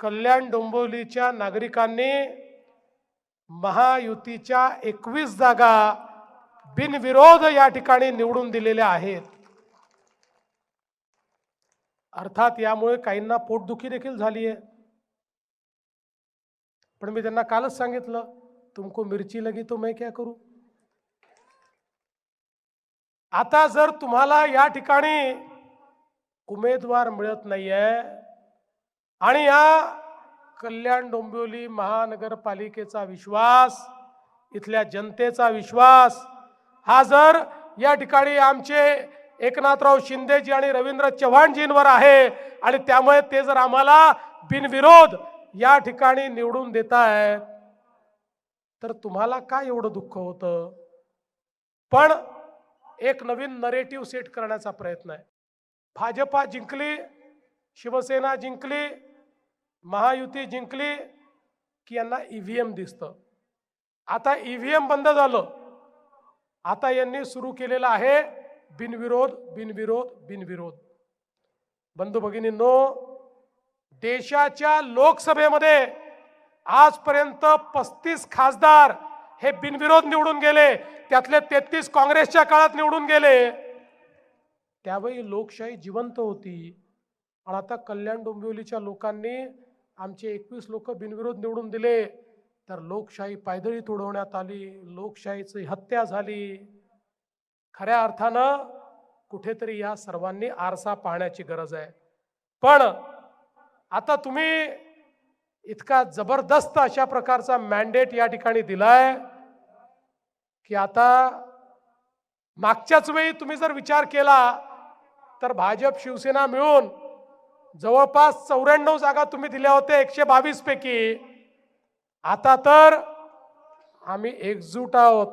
कल्याण डोंबिवलीच्या नागरिकांनी महायुतीच्या 21 जागा बिनविरोध या ठिकाणी निवडून दिलेल्या आहेत। अर्थात यामुळे काहींना पोटदुखी देखील झाली आहे, पण मी त्यांना कालच सांगितलं, तुमको मिर्ची लगी तो मैं क्या करूं। आता जर तुम्हाला या ठिकाणी उमेदवार मिळत नाहीये आणि या कल्याण डोंबिवली महानगरपालिकेचा विश्वास, इथल्या जनतेचा विश्वास हा जर या ठिकाणी आमचे एकनाथराव शिंदेजी आणि रवींद्र चव्हाणजींवर आहे आणि त्यामुळे ते जर आम्हाला बिनविरोध या ठिकाणी निवडून देतायत, तर तुम्हाला काय एवढं दुःख होतं। पण एक नवीन नरेटिव्ह सेट करण्याचा प्रयत्न आहे। भाजपा जिंकली, शिवसेना जिंकली, महायुती जिंकली की यांना ईव्हीएम दिसतं। आता ईव्हीएम बंद झालं, आता यांनी सुरू केलेलं आहे बिनविरोध बिनविरोध बिनविरोध। बंधू भगिनींनो, देशाच्या लोकसभेमध्ये आजपर्यंत 35 खासदार हे बिनविरोध निवडून गेले, त्यातले 33 काँग्रेसच्या काळात निवडून गेले। त्यावेळी लोकशाही जिवंत होती। आणि आता कल्याण डोंबिवलीच्या लोकांनी आमचे 21 लोक बिनविरोध निवडून दिले, तर लोकशाही पायदळी तोडवण्यात आली, लोकशाहीची हत्या झाली। खऱ्या अर्थानं कुठेतरी या सर्वांनी आरसा पाहण्याची गरज आहे। पण आता तुम्ही इतका जबरदस्त अशा प्रकारचा मॅन्डेट या ठिकाणी दिलाय की आता मागच्याच वेळी तुम्ही जर विचार केला तर भाजप शिवसेना मिळून जवळपास 94 जागा तुम्ही दिल्या होत्या 122 पैकी। आता तर आम्ही एकजूट आहोत,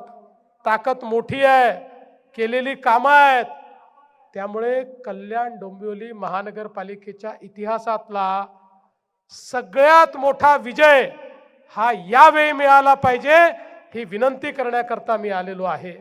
ताकद मोठी आहे, केलेली कामं आहेत। त्यामुळे कल्याण डोंबिवली महानगरपालिकेच्या इतिहासातला सगळ्यात मोठा विजय हा यावेळी मिळाला पाहिजे, ही विनंती करण्याकरता मी आलेलो आहे।